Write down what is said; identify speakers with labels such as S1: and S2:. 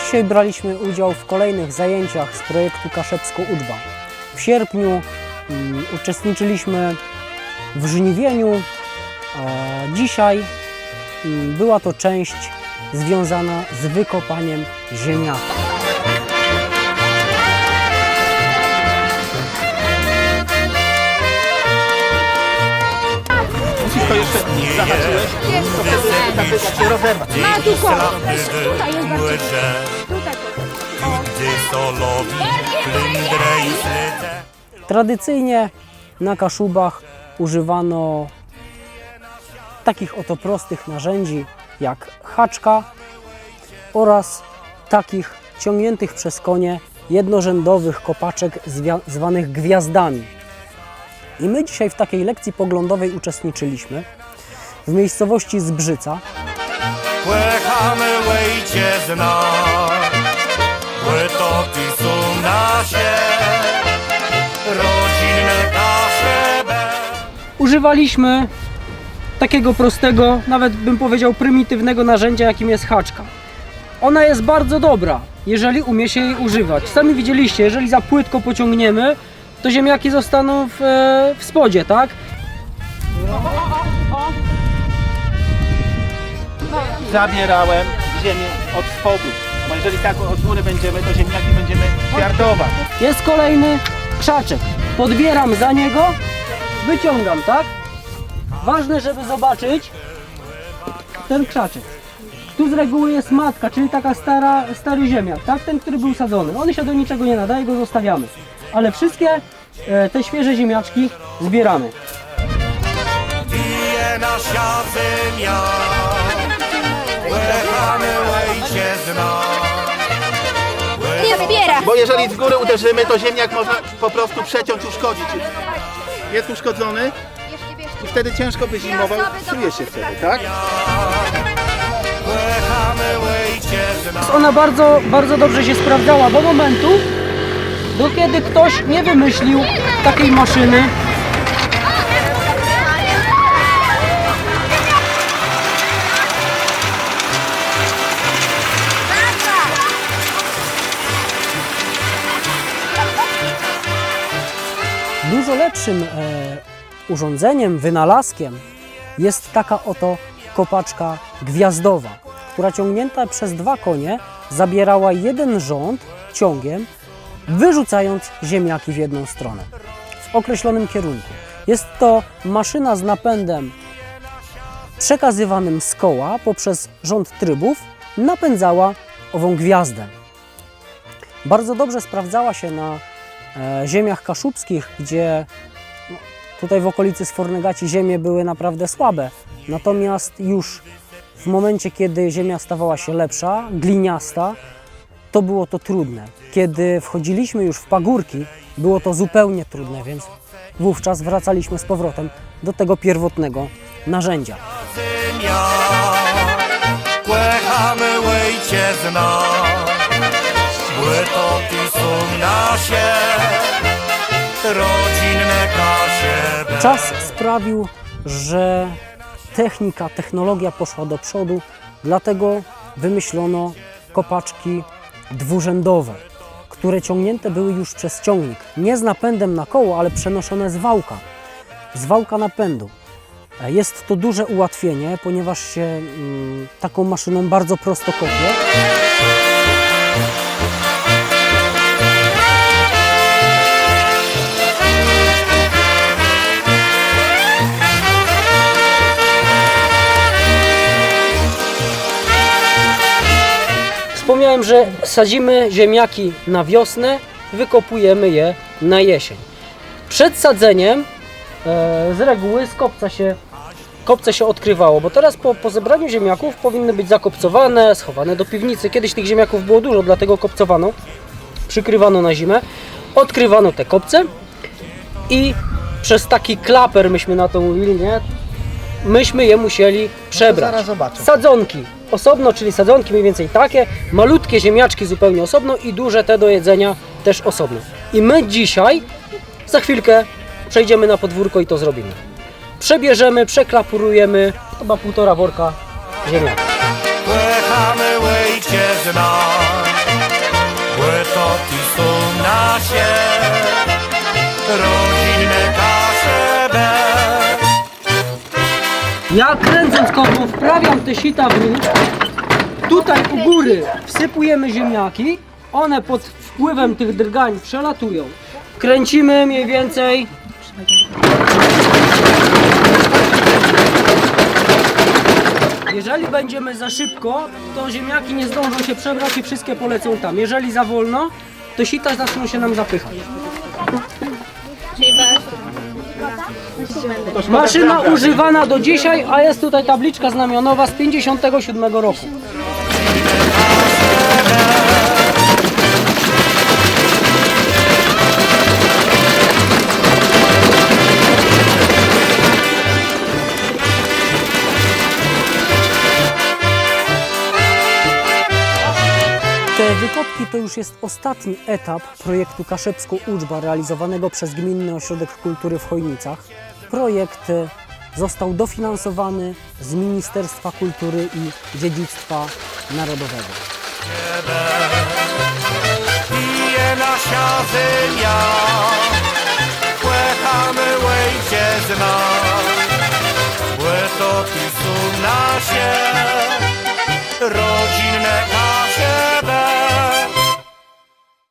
S1: Dzisiaj braliśmy udział w kolejnych zajęciach z projektu Kaszebsko U2. W sierpniu uczestniczyliśmy w żniwieniu. Dzisiaj była to część związana z wykopaniem ziemniaka.
S2: Musisz to jeszcze zahaczyłeś, to wtedy ta płyta się rozerwać.
S3: Ma tu koło. Tutaj jest bardziej. Tutaj
S1: Tradycyjnie na Kaszubach używano takich oto prostych narzędzi jak haczka oraz takich ciągniętych przez konie jednorzędowych kopaczek zwanych gwiazdami. I my dzisiaj w takiej lekcji poglądowej uczestniczyliśmy w miejscowości Zbrzyca.
S4: Płechamy ojciezna, wytoki są nasze, rodzinne kasze.
S1: Używaliśmy takiego prostego, nawet bym powiedział prymitywnego narzędzia, jakim jest haczka. Ona jest bardzo dobra, jeżeli umie się jej używać. Sami widzieliście, jeżeli za płytko pociągniemy, to ziemniaki zostaną w spodzie, tak?
S2: Zabierałem ziemię od spodu, bo jeżeli tak od góry będziemy, to ziemniaki będziemy ćwiartować.
S1: Jest kolejny krzaczek. Podbieram za niego, wyciągam, tak? Ważne, żeby zobaczyć ten krzaczek. Tu z reguły jest matka, czyli taka stary ziemniak, tak? Ten, który był sadzony. On się do niczego nie nadaje, go zostawiamy. Ale wszystkie te świeże ziemniaczki zbieramy.
S4: Bije nasza ziemia, płechamy ojciezna.
S3: nie zbiera.
S2: Bo jeżeli z góry uderzymy, to ziemniak można po prostu przeciąć, uszkodzić. Jest uszkodzony i wtedy ciężko by zimował, psuje się wtedy, tak?
S4: Płechamy ojciezna.
S1: Ona bardzo dobrze się sprawdzała do momentu, do kiedy ktoś nie wymyślił takiej maszyny. Dużo lepszym urządzeniem, wynalazkiem jest taka oto kopaczka gwiazdowa, która ciągnięta przez 2 konie zabierała jeden rząd ciągiem, wyrzucając ziemniaki w jedną stronę, w określonym kierunku. Jest to maszyna z napędem przekazywanym z koła poprzez rząd trybów, napędzała ową gwiazdę. Bardzo dobrze sprawdzała się na ziemiach kaszubskich, gdzie tutaj w okolicy Sfornegaci ziemie były naprawdę słabe. Natomiast już w momencie, kiedy ziemia stawała się lepsza, gliniasta, to było to trudne. Kiedy wchodziliśmy już w pagórki, było to zupełnie trudne, więc wówczas wracaliśmy z powrotem do tego pierwotnego narzędzia.
S4: Ziemia, płechamy ojciezna, wytoki są nasze, rodzinne kasze.
S1: Czas sprawił, że technologia poszła do przodu, dlatego wymyślono kopaczki dwurzędowe, które ciągnięte były już przez ciągnik. Nie z napędem na koło, ale przenoszone z wałka napędu. Jest to duże ułatwienie, ponieważ się taką maszyną bardzo prosto kopie. Wspomniałem, że sadzimy ziemniaki na wiosnę, wykopujemy je na jesień. Przed sadzeniem z reguły z kopce się odkrywało, bo teraz po zebraniu ziemniaków powinny być zakopcowane, schowane do piwnicy. Kiedyś tych ziemniaków było dużo, dlatego kopcowano, przykrywano na zimę, odkrywano te kopce i przez taki klaper, myśmy na to mówili, nie? Myśmy je musieli przebrać.
S2: zaraz zobaczę.
S1: Sadzonki osobno, czyli sadzonki mniej więcej takie, malutkie ziemniaczki zupełnie osobno i duże te do jedzenia też osobno. I my dzisiaj, za chwilkę przejdziemy na podwórko i to zrobimy. Przebierzemy, przeklapurujemy chyba 1,5 worka ziemniaka.
S4: Płechamy ojciezna, to ti su nasie, rodzinne KSB.
S1: Ja kręcąc kotłą wprawiam te sita w róg. Tutaj u góry wsypujemy ziemniaki. One pod wpływem tych drgań przelatują. Kręcimy mniej więcej. Jeżeli będziemy za szybko, to ziemniaki nie zdążą się przebrać i wszystkie polecą tam. Jeżeli za wolno, to sita zaczną się nam zapychać. Maszyna używana do dzisiaj, a jest tutaj tabliczka znamionowa z 57 roku. Te wykopki to już jest ostatni etap projektu Kaszebsko-Uczba realizowanego przez Gminny Ośrodek Kultury w Chojnicach. Projekt został dofinansowany z Ministerstwa Kultury i Dziedzictwa Narodowego.
S4: Pije nasza ziemia, płechamy ojciezna, to ti su nasie, rodzinne KSB.